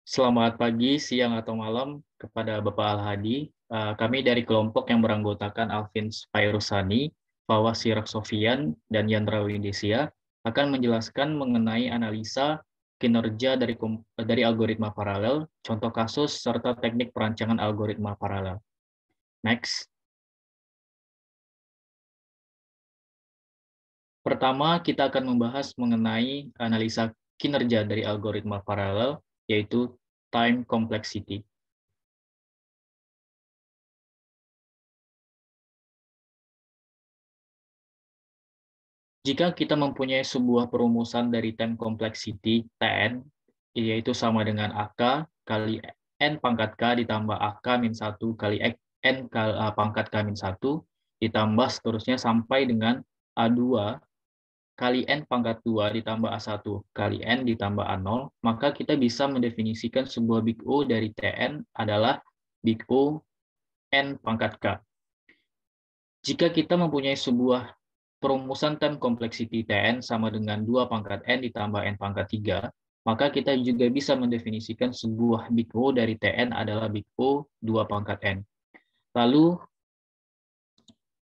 Selamat pagi, siang, atau malam kepada Bapak Al-Hadi. Kami dari kelompok yang beranggotakan Alvin Fairusani, Fawaz Sirak Sofian, dan Yandra Windesia akan menjelaskan mengenai analisa kinerja dari algoritma paralel, contoh kasus, serta teknik perancangan algoritma paralel. Next. Pertama, kita akan membahas mengenai analisa kinerja dari algoritma paralel, yaitu time complexity. Jika kita mempunyai sebuah perumusan dari time complexity, Tn, yaitu sama dengan AK kali N pangkat K ditambah AK min 1 kali N pangkat K min 1, ditambah seterusnya sampai dengan A2 kali N pangkat 2 ditambah A1 kali N ditambah A0, maka kita bisa mendefinisikan sebuah big O dari Tn adalah big O N pangkat K. Jika kita mempunyai sebuah perumusan time complexity Tn sama dengan 2 pangkat N ditambah N pangkat 3, maka kita juga bisa mendefinisikan sebuah big O dari Tn adalah big O 2 pangkat N. Lalu,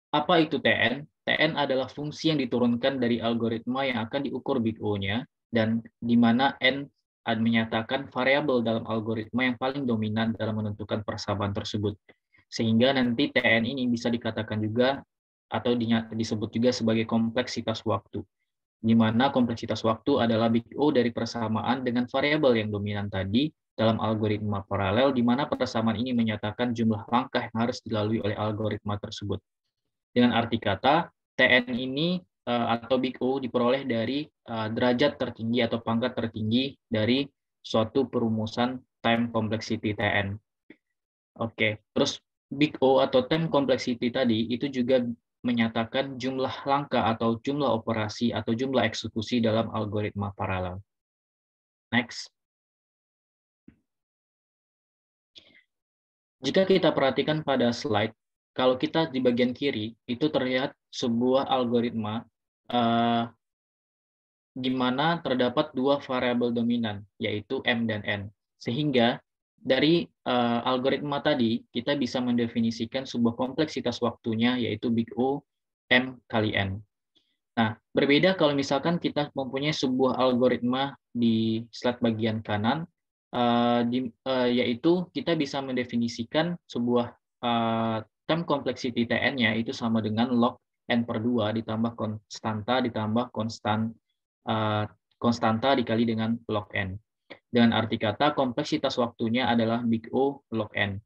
apa itu Tn? Tn adalah fungsi yang diturunkan dari algoritma yang akan diukur big O-nya, dan di mana N menyatakan variabel dalam algoritma yang paling dominan dalam menentukan persamaan tersebut. Sehingga nanti Tn ini bisa dikatakan juga atau disebut juga sebagai kompleksitas waktu, di mana kompleksitas waktu adalah big O dari persamaan dengan variabel yang dominan tadi dalam algoritma paralel, di mana persamaan ini menyatakan jumlah langkah yang harus dilalui oleh algoritma tersebut. Dengan arti kata, Tn ini atau big O diperoleh dari derajat tertinggi atau pangkat tertinggi dari suatu perumusan time complexity Tn. Oke, terus big O atau time complexity tadi itu juga menyatakan jumlah langkah atau jumlah operasi atau jumlah eksekusi dalam algoritma paralel. Next. Jika kita perhatikan pada slide, kalau kita di bagian kiri, itu terlihat sebuah algoritma di mana terdapat dua variabel dominan, yaitu M dan N. Sehingga dari algoritma tadi, kita bisa mendefinisikan sebuah kompleksitas waktunya, yaitu big O M kali N. Nah, berbeda kalau misalkan kita mempunyai sebuah algoritma di slide bagian kanan, yaitu kita bisa mendefinisikan sebuah time complexity Tn-nya itu sama dengan log N per 2 ditambah konstanta dikali dengan log N. Dengan arti kata, kompleksitas waktunya adalah big O log N.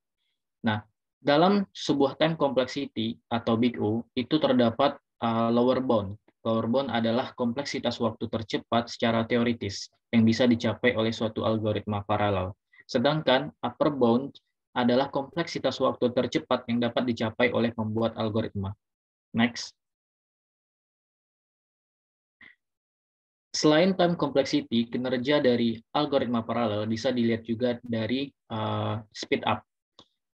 Nah, dalam sebuah time complexity atau big O, itu terdapat lower bound. Lower bound adalah kompleksitas waktu tercepat secara teoritis yang bisa dicapai oleh suatu algoritma paralel. Sedangkan upper bound adalah kompleksitas waktu tercepat yang dapat dicapai oleh pembuat algoritma. Next. Selain time complexity, kinerja dari algoritma paralel bisa dilihat juga dari speed up,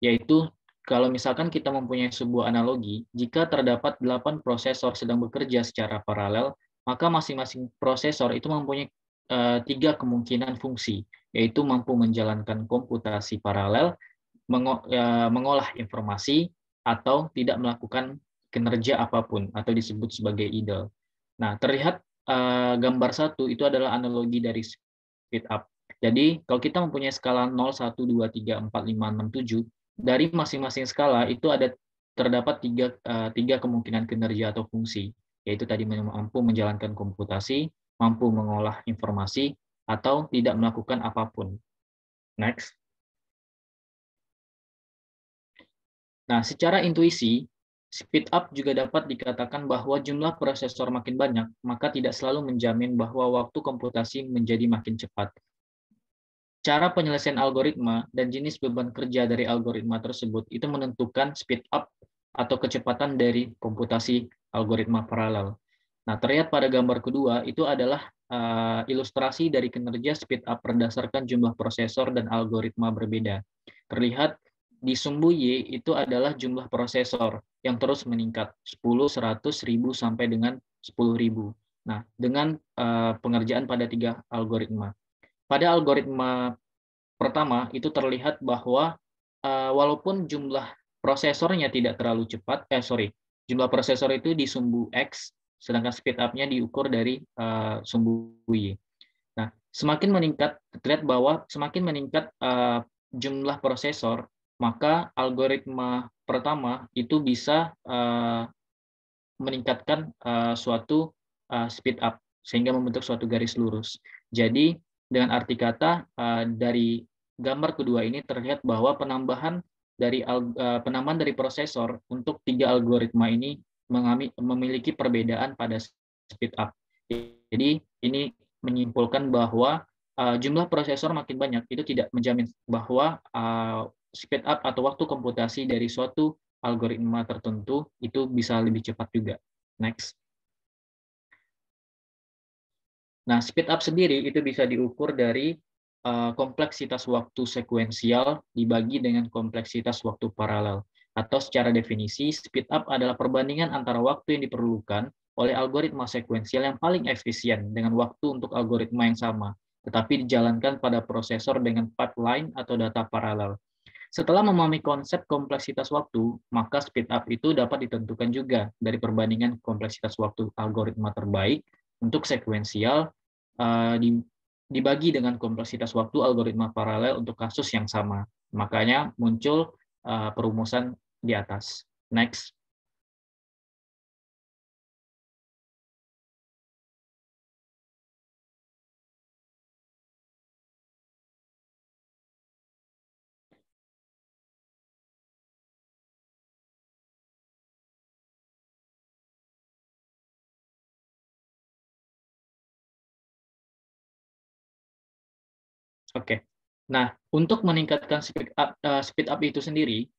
yaitu kalau misalkan kita mempunyai sebuah analogi, jika terdapat 8 prosesor sedang bekerja secara paralel, maka masing-masing prosesor itu mempunyai 3 kemungkinan fungsi, yaitu mampu menjalankan komputasi paralel, mengolah informasi, atau tidak melakukan kinerja apapun, atau disebut sebagai idle. Nah, terlihat gambar 1 itu adalah analogi dari speed up. Jadi, kalau kita mempunyai skala 0, 1, 2, 3, 4, 5, 6, 7, dari masing-masing skala itu terdapat tiga kemungkinan kinerja atau fungsi, yaitu tadi mampu menjalankan komputasi, mampu mengolah informasi, atau tidak melakukan apapun. Next. Nah, secara intuisi, speed up juga dapat dikatakan bahwa jumlah prosesor makin banyak, maka tidak selalu menjamin bahwa waktu komputasi menjadi makin cepat. Cara penyelesaian algoritma dan jenis beban kerja dari algoritma tersebut itu menentukan speed up atau kecepatan dari komputasi algoritma paralel. Nah, terlihat pada gambar kedua itu adalah ilustrasi dari kinerja speed up berdasarkan jumlah prosesor dan algoritma berbeda. Terlihat di sumbu Y itu adalah jumlah prosesor yang terus meningkat 10, 100, 1000 sampai dengan 10.000. Nah, dengan pengerjaan pada 3 algoritma. Pada algoritma pertama itu terlihat bahwa walaupun jumlah prosesornya tidak terlalu cepat, jumlah prosesor itu di sumbu X, sedangkan speed up-nya diukur dari sumbu Y. Nah, semakin meningkat, terlihat bahwa semakin meningkat jumlah prosesor, maka algoritma pertama itu bisa meningkatkan suatu speed up, sehingga membentuk suatu garis lurus. Jadi, dengan arti kata, dari gambar kedua ini terlihat bahwa penambahan dari prosesor untuk 3 algoritma ini memiliki perbedaan pada speed up. Jadi, ini menyimpulkan bahwa jumlah prosesor makin banyak itu tidak menjamin bahwa speed up atau waktu komputasi dari suatu algoritma tertentu itu bisa lebih cepat juga. Next. Nah, speed up sendiri itu bisa diukur dari kompleksitas waktu sekuensial dibagi dengan kompleksitas waktu paralel. Atau secara definisi, speed up adalah perbandingan antara waktu yang diperlukan oleh algoritma sekuensial yang paling efisien dengan waktu untuk algoritma yang sama, tetapi dijalankan pada prosesor dengan pipeline atau data paralel. Setelah memahami konsep kompleksitas waktu, maka speed up itu dapat ditentukan juga dari perbandingan kompleksitas waktu algoritma terbaik untuk sekuensial dibagi dengan kompleksitas waktu algoritma paralel untuk kasus yang sama. Makanya muncul perumusan di atas. Next. Oke. Nah, untuk meningkatkan speed up itu sendiri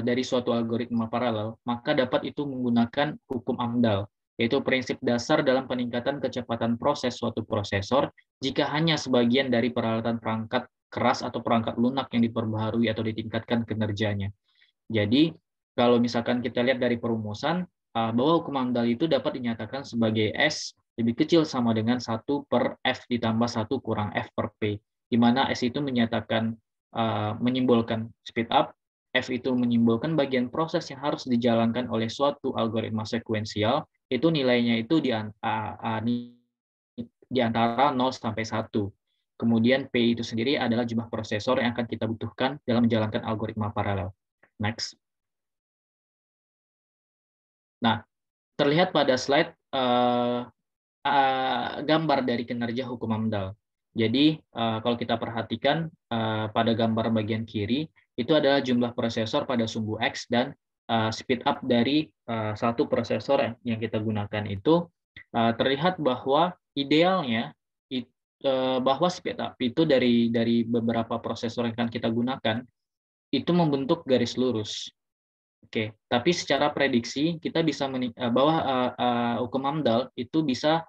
dari suatu algoritma paralel, maka dapat itu menggunakan hukum Amdahl, yaitu prinsip dasar dalam peningkatan kecepatan proses suatu prosesor jika hanya sebagian dari peralatan perangkat keras atau perangkat lunak yang diperbaharui atau ditingkatkan kinerjanya. Jadi, kalau misalkan kita lihat dari perumusan, bahwa hukum Amdahl itu dapat dinyatakan sebagai S lebih kecil sama dengan 1 per F ditambah 1 kurang F per P, di mana S itu menyimbolkan speed up, F itu menyimbolkan bagian proses yang harus dijalankan oleh suatu algoritma sekuensial, itu nilainya itu di antara 0 sampai 1. Kemudian P itu sendiri adalah jumlah prosesor yang akan kita butuhkan dalam menjalankan algoritma paralel. Next. Nah, terlihat pada slide gambar dari kinerja hukum Amdahl. Jadi, kalau kita perhatikan pada gambar bagian kiri, itu adalah jumlah prosesor pada sumbu X dan speed up dari satu prosesor yang kita gunakan itu terlihat bahwa idealnya bahwa speed up itu dari beberapa prosesor yang akan kita gunakan itu membentuk garis lurus. Oke, tapi secara prediksi kita bisa bahwa hukum Amdahl itu bisa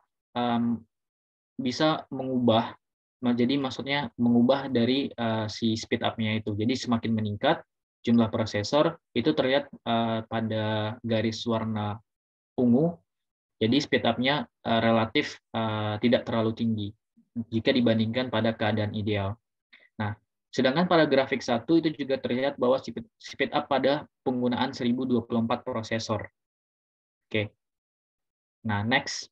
mengubah, jadi maksudnya mengubah dari si speed up-nya itu. Jadi semakin meningkat jumlah prosesor itu terlihat pada garis warna ungu. Jadi speed up-nya relatif tidak terlalu tinggi jika dibandingkan pada keadaan ideal. Nah, sedangkan pada grafik 1 itu juga terlihat bahwa speed up pada penggunaan 1024 prosesor. Oke. Nah, next.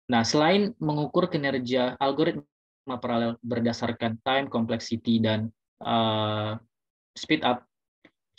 Nah, selain mengukur kinerja algoritma paralel berdasarkan time complexity dan speed up,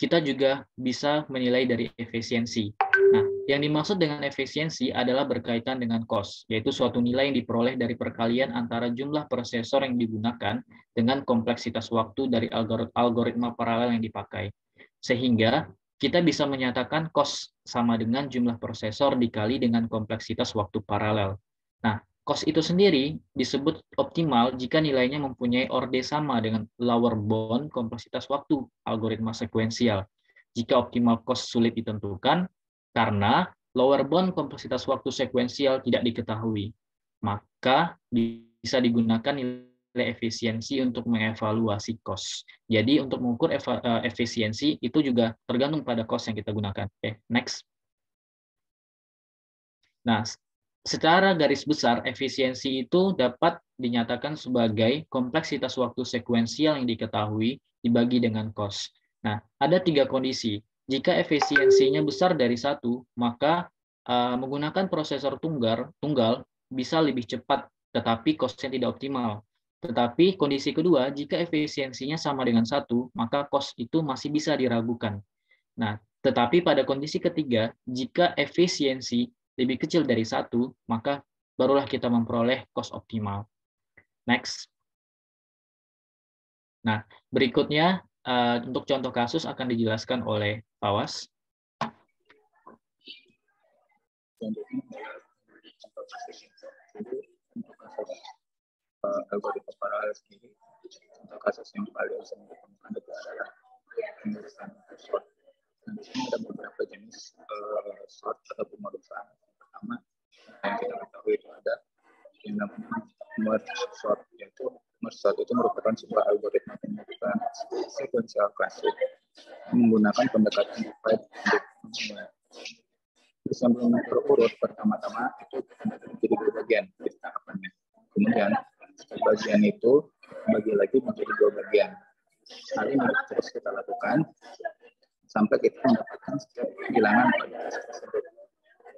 kita juga bisa menilai dari efisiensi. Nah, yang dimaksud dengan efisiensi adalah berkaitan dengan cost, yaitu suatu nilai yang diperoleh dari perkalian antara jumlah prosesor yang digunakan dengan kompleksitas waktu dari algoritma paralel yang dipakai. Sehingga kita bisa menyatakan cost sama dengan jumlah prosesor dikali dengan kompleksitas waktu paralel. Nah, cost itu sendiri disebut optimal jika nilainya mempunyai orde sama dengan lower bound kompleksitas waktu algoritma sekuensial. Jika optimal cost sulit ditentukan, karena lower bound kompleksitas waktu sekuensial tidak diketahui, maka bisa digunakan nilai efisiensi untuk mengevaluasi cost. Jadi untuk mengukur efisiensi itu juga tergantung pada cost yang kita gunakan. Oke, next. Nah, secara garis besar efisiensi itu dapat dinyatakan sebagai kompleksitas waktu sekuensial yang diketahui dibagi dengan cost. Nah, ada 3 kondisi. Jika efisiensinya besar dari 1, maka menggunakan prosesor tunggal bisa lebih cepat, tetapi cost-nya tidak optimal. Tetapi kondisi kedua, jika efisiensinya sama dengan 1, maka cost itu masih bisa diragukan. Nah, tetapi pada kondisi ketiga, jika efisiensi lebih kecil dari 1, maka barulah kita memperoleh cost optimal. Next. Nah, berikutnya untuk contoh kasus akan dijelaskan oleh Fawas. Algoritma paralel sendiri, contoh kasus yang paling sering ditemukan itu adalah penulisan short. Nah, di sini ada beberapa jenis short atau pemodusan. Pertama, yang kita ketahui itu ada yang namanya merge short, yaitu merge short itu merupakan sebuah algoritma pemodusan sequential klasik menggunakan pendekatan divide and divide. Disambung terurut pertama-tama itu menjadi 2 bagian tahapannya. Kemudian bagian itu bagi lagi menjadi 2 bagian. Hal ini terus kita lakukan sampai kita mendapatkan setiap bilangan pada tersebut.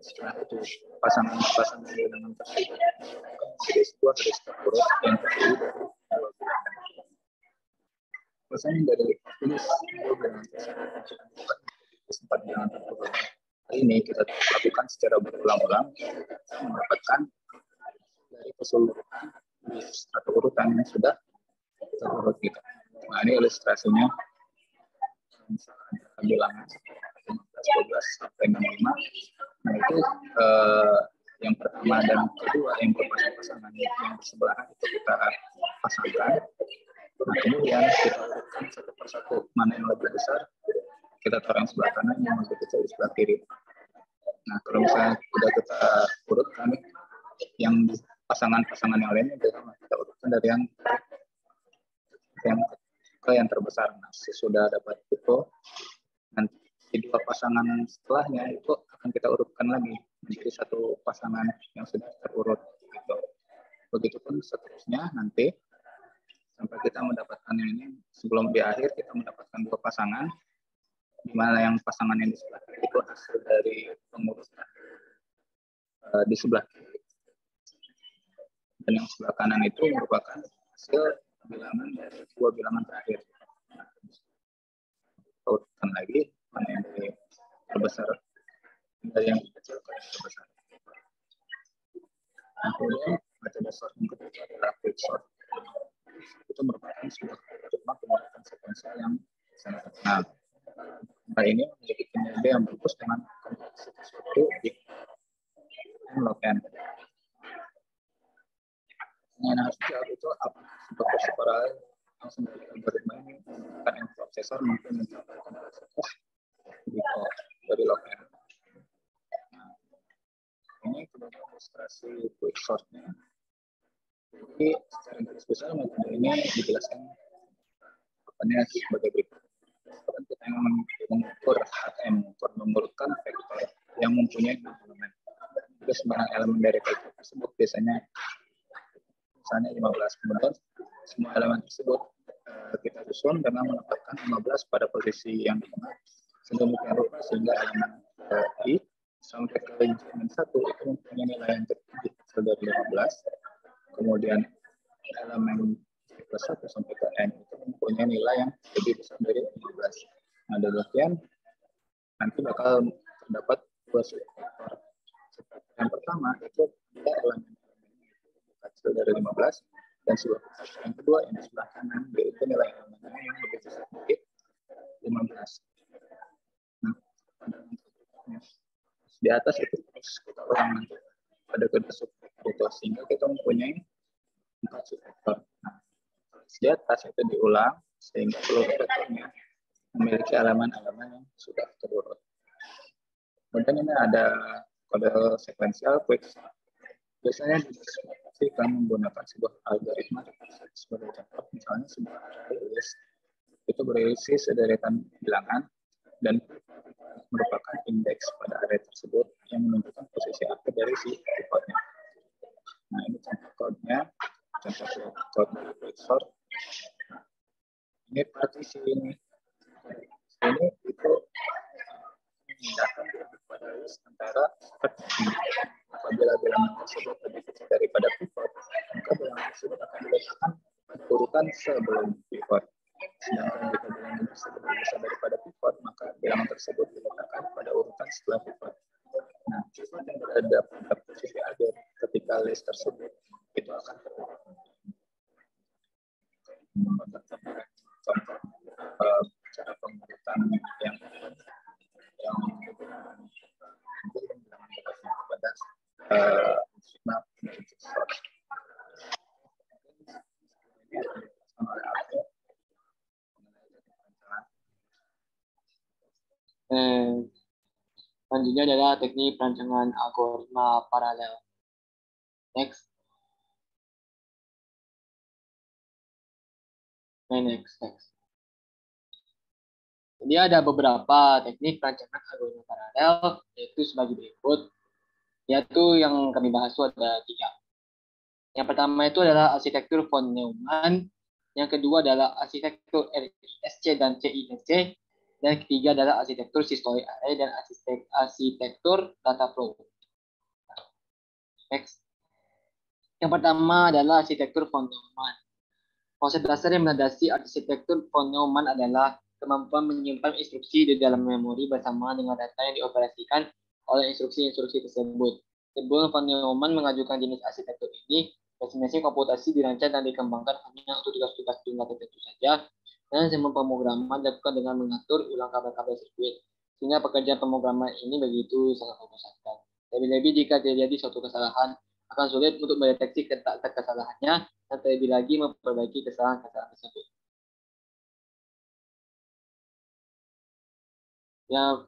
Setelah itu pasangan bilangan tersebut menjadi sebuah garis terurut yang terdiri dari 2 bilangan. Pasangan dari jenis 2 bilangan tersebut 4 bilangan terurut. Hal ini kita lakukan secara berulang-ulang mendapatkan dari keseluruhan satu urutan yang sudah terurut gitu. Nah, ini ilustrasinya misalnya bilangan 12 sampai 65. Nah, itu yang pertama dan kedua yang berpasangan yang sebelahan itu kita pasangkan. Nah, kemudian kita urutkan satu persatu mana yang lebih besar, kita taruh yang sebelah kanan, yang lebih kecil di sebelah kiri. Nah, kalau misalnya sudah kita urutkan yang pasangan-pasangan yang lainnya, kita urutkan dari yang ke yang terbesar. Nah, sesudah dapat itu, nanti di 2 pasangan setelahnya itu akan kita urutkan lagi menjadi satu pasangan yang sudah terurut. Gitu. Begitupun seterusnya nanti sampai kita mendapatkan ini, sebelum di akhir kita mendapatkan 2 pasangan, di mana yang pasangan yang di sebelah kiri itu hasil dari pengurusan di sebelah kiri. Dan yang sebelah kanan itu merupakan hasil bilangan dari 2 bilangan terakhir. Urutkan lagi mana yang dari terbesar dari yang kecil ke yang terbesar. Nah, kemudian metode sorting ketiga adalah quick sort. Itu merupakan sebuah algoritma pengurutan sekuensial yang sangat terkenal. Nah, ini memiliki kinerja yang bagus dengan kompleksitas waktu di log n. Yang harus dijawab itu apa proses paralel yang sendiri algoritma ini menggunakan prosesor mampu mencapai kompleksitas dari log n. Nah, ini kemudian ilustrasi quick sort-nya. Jadi secara garis besar metode ini dijelaskan apanya sebagai berikut. Kita yang mengukur HM, mengurutkan vektor yang mempunyai elemen. Terus barang elemen dari vektor tersebut biasanya misalnya 15. Kemudian semua elemen tersebut kita susun dengan menempatkan 15 pada posisi yang di tengah sedemikian rupa sehingga elemen I sampai ke elemen 1 itu mempunyai nilai yang tertinggi dari 15. Kemudian elemen plus 1 sampai ke N itu mempunyai nilai yang lebih besar dari 15. Nah, demikian nanti bakal terdapat 2 subvektor. Yang pertama itu ada elemen kecil dari 15 dan subvektor yang kedua yang di sebelah kanan yaitu nilai elemennya yang lebih besar dari 15. Nah, di atas itu terus kita ulang nanti pada kedua subvektor itu sehingga kita mempunyai 4 subvektor. Nah, di atas itu diulang sehingga seluruh vektornya memiliki elemen-elemen yang sudah terurut. Kemudian ini ada kode sekuensial quick sort. Biasanya diaplikasikan menggunakan sebuah algoritma sebagai contoh, misalnya sebuah list itu berisi sederetan bilangan dan merupakan indeks pada array tersebut yang menunjukkan posisi akhir dari si pivotnya. Nah, ini contoh code-nya, contoh code dari Quicksort. Ini partisi ini. Ini itu memindahkan pada list antara apabila bilangan tersebut lebih kecil daripada pivot, maka bilangan tersebut akan diletakkan urutan sebelum pivot. Sedangkan jika bilangan tersebut lebih besar daripada pivot, maka bilangan tersebut diletakkan pada urutan setelah pivot. Nah, pivot yang berada pada posisi akhir ketika list tersebut itu akan terlihat. Contoh cara pengurutan yang pada selanjutnya adalah teknik perancangan algoritma paralel. Next. Next. Jadi ada beberapa teknik perancangan algoritma paralel, yaitu sebagai berikut. Yaitu yang kami bahas itu ada 3. Yang pertama itu adalah arsitektur von Neumann, yang kedua adalah arsitektur RISC dan CISC, dan ketiga adalah arsitektur systolic array dan arsitektur data flow. Next. Yang pertama adalah arsitektur von Neumann. Konsep dasar yang melandasi arsitektur von Neumann adalah kemampuan menyimpan instruksi di dalam memori bersama dengan data yang dioperasikan oleh instruksi-instruksi tersebut. Sebelum von Neumann mengajukan jenis arsitektur ini, mesin-mesin komputasi dirancang dan dikembangkan hanya untuk tugas-tugas jumlah tertentu saja, dan semua pemrograman dilakukan dengan mengatur ulang kabel-kabel sirkuit, sehingga pekerjaan pemrograman ini begitu sangat membosankan. Lebih-lebih jika terjadi suatu kesalahan, akan sulit untuk mendeteksi kesalahannya, dan terlebih lagi memperbaiki kesalahan-kesalahan tersebut. Yang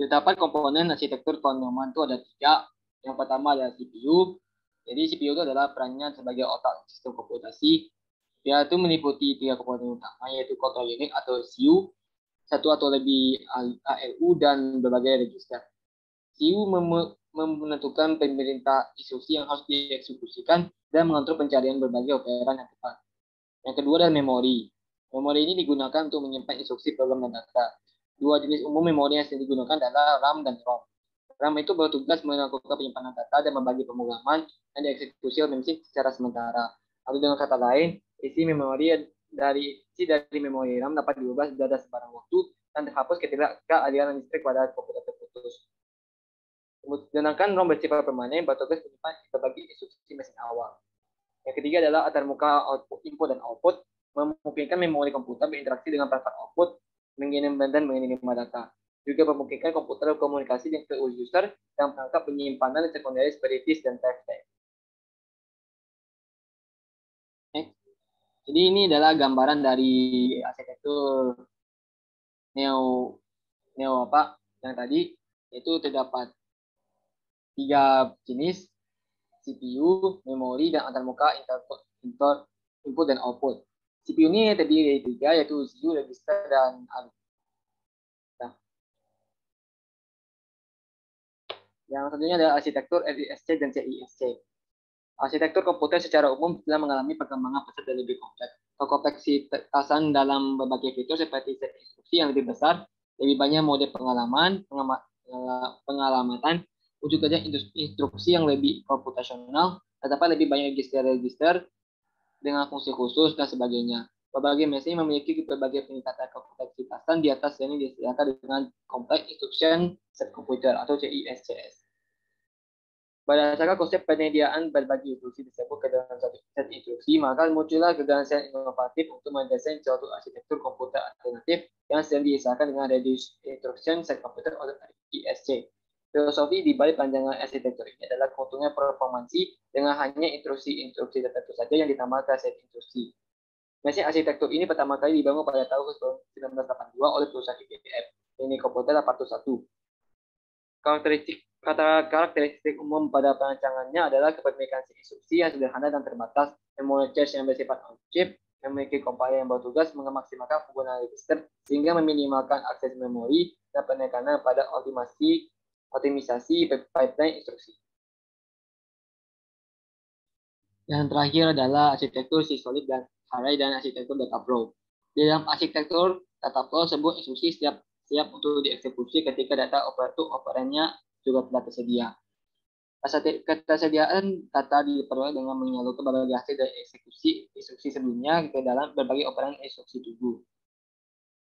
terdapat komponen arsitektur von Neumann itu ada 3. Yang pertama adalah CPU. Jadi CPU itu adalah perannya sebagai otak sistem komputasi. Dia itu meliputi 3 komponen utama, yaitu control unit atau CU, 1 atau lebih ALU, dan berbagai register. CU menentukan pemerintah instruksi yang harus dieksekusikan dan mengatur pencarian berbagai operan yang tepat. Yang kedua adalah memori. Memori ini digunakan untuk menyimpan instruksi program dan data. 2 jenis umum memori yang sering digunakan adalah RAM dan ROM. RAM itu bertugas melakukan penyimpanan data dan membagi pemrograman dan dieksekusi oleh mesin secara sementara. Atau dengan kata lain, isi dari memori RAM dapat diubah pada sembarang waktu dan terhapus ketika aliran listrik pada komputer terputus. Sedangkan ROM bersifat permanen, bertugas menyimpan berbagai instruksi mesin awal. Yang ketiga adalah antarmuka output, input dan output, memungkinkan memori komputer berinteraksi dengan perangkat output, mengirim dan mengirim data. Juga memungkinkan komputer berkomunikasi dengan user dan perangkat penyimpanan sekunder seperti disk dan flash drive. Jadi ini adalah gambaran dari arsitektur neo yang tadi, yaitu terdapat 3 jenis: CPU, memori, dan antarmuka input dan output. CPU ini terdiri dari 3, yaitu CPU, register, dan ALU. Nah. Yang selanjutnya adalah arsitektur RISC dan CISC. Arsitektur komputer secara umum telah mengalami perkembangan pesat dan lebih kompleks. Kekompleksitasan dalam berbagai fitur seperti set instruksi yang lebih besar, lebih banyak mode pengalamatan, wujud saja instruksi yang lebih komputasional, terdapat lebih banyak register dengan fungsi khusus, dan sebagainya. Berbagai mesin memiliki berbagai peningkatan kompleksitasan di atas yang disediakan dengan Complex Instruction Set Computer atau CISCS. Berdasarkan konsep penyediaan berbagai instruksi disebut ke dalam satu set instruksi, maka muncullah gagasan inovatif untuk mendesain suatu arsitektur komputer alternatif yang sering diisahkan dengan Reduced Instruction Set Computer atau RISC. Filosofi di balik panjangan arsitektur ini adalah keuntungan performansi dengan hanya instruksi-instruksi tertentu saja yang ditambahkan set instruksi. Mesin arsitektur ini pertama kali dibangun pada tahun 1982 oleh perusahaan IBM, ini komputer 801. Karakteristik Kata karakteristik umum pada perancangannya adalah kepemilikan instruksi yang sederhana dan terbatas, memory cache yang bersifat on-chip, memiliki kompiler yang bertugas memaksimalkan penggunaan register sehingga meminimalkan akses memori dan penekanan pada optimisasi pipeline instruksi. Yang terakhir adalah arsitektur systolic dan array dan arsitektur data flow. Di dalam arsitektur data flow tersebut instruksi siap untuk dieksekusi ketika data operannya juga telah tersedia. Ketersediaan data diperoleh dengan menyalurkan berbagai hasil dari eksekusi instruksi sebelumnya ke dalam berbagai operan instruksi tubuh.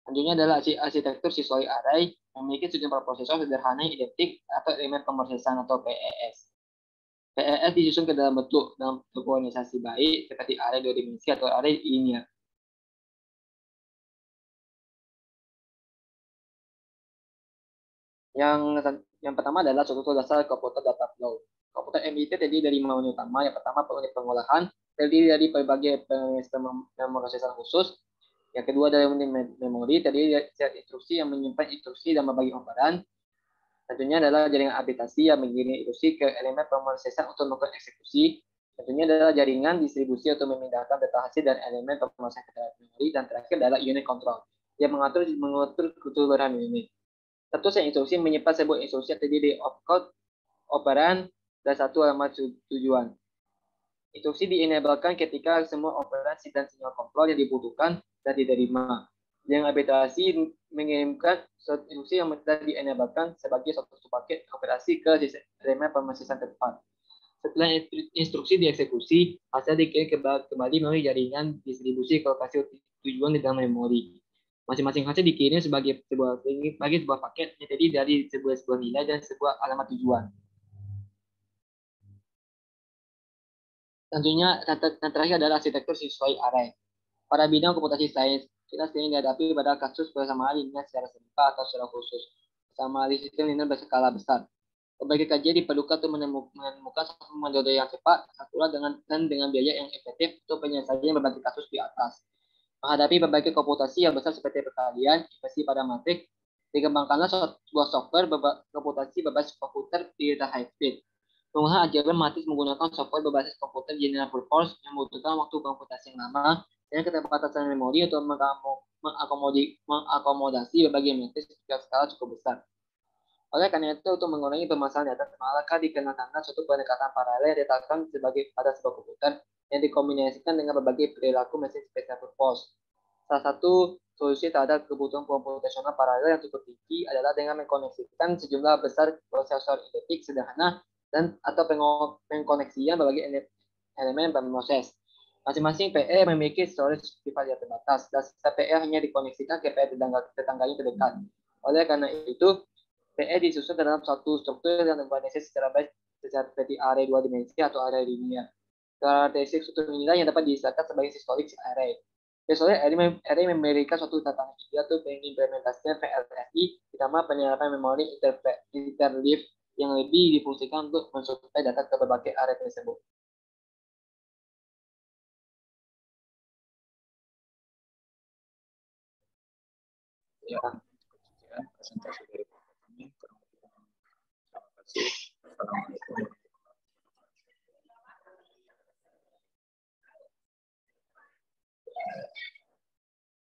Selanjutnya adalah arsitektur systolic array memiliki sejumlah prosesor sederhana identik atau elemen pemrosesan atau PES. PES disusun ke dalam bentuk organisasi baik seperti array 2 dimensi atau array linear. Yang pertama adalah struktur dasar komputer data flow. Komputer MIT terdiri dari 5 unit utama. Yang pertama unit pengolahan, terdiri dari berbagai pemrosesan khusus. Yang kedua adalah unit memori, terdiri dari set instruksi yang menyimpan instruksi dan berbagai operan. Tentunya adalah jaringan aplikasi yang mengirim instruksi ke elemen pemrosesan untuk melakukan eksekusi. Tentunya adalah jaringan distribusi untuk memindahkan data hasil dan elemen pemrosesan ke dalam memori. Dan terakhir adalah unit control yang mengatur keseluruhan unit. Satu set instruksi menyimpan sebuah instruksi yang terdiri dari opcode, operan, dan satu alamat tujuan. Instruksi di-enablekan ketika semua operasi dan sinyal kontrol yang dibutuhkan dan diterima. Yang arbitrasi mengirimkan instruksi yang telah di-enablekan sebagai suatu paket operasi ke elemen pemrosesan tepat. Setelah instruksi dieksekusi, hasil dikirim kembali melalui jaringan distribusi ke lokasi tujuan di dalam memori. Masing-masing hasil dikirim sebagai sebuah paket yang terdiri dari sebuah nilai dan sebuah alamat tujuan. Tentunya yang terakhir adalah arsitektur systolic array. Pada bidang komputasi sains, kita sering dihadapi pada kasus persamaan linear secara serupa atau secara khusus. Persamaan sistem linear berskala besar. Berbagai kajian diperlukan untuk menemukan satu metode yang cepat, akurat dengan biaya yang efektif untuk penyelesaian berbagai kasus di atas. Menghadapi berbagai komputasi yang besar seperti perkalian, investasi pada matrik, dikembangkanlah sebuah software komputasi berbasis komputer di data high speed. Penggunaan aljabar matris menggunakan software berbasis komputer general purpose yang membutuhkan waktu komputasi yang lama dan keterbatasan memori untuk mengakomodasi berbagai matris pada skala cukup besar. Oleh karena itu, untuk mengurangi permasalahan data, maka dikenakan suatu pendekatan paralel yang diletakkan pada sebuah komputer yang dikombinasikan dengan berbagai perilaku mesin special purpose. Salah satu solusi terhadap kebutuhan komputasional paralel yang cukup tinggi adalah dengan mengkoneksikan sejumlah besar prosesor identik sederhana dan atau pengkoneksian berbagai elemen pemroses. Masing-masing PE memiliki storage private yang terbatas dan setiap PE hanya dikoneksikan ke PE tetangganya terdekat. Oleh karena itu, PE disusun dalam suatu struktur yang terorganisasi secara baik seperti array 2 dimensi atau array linear. Karakteristik struktur inilah yang dapat diistilahkan sebagai systolic array. Systolic array memberikan suatu tantangan ideal untuk pengimplementasian VLSI, ditambah penyerapan memori interleave yang lebih difungsikan untuk mensuplai data ke berbagai array tersebut. Ya, presentasi dari kami. Terima kasih. Assalamualaikum.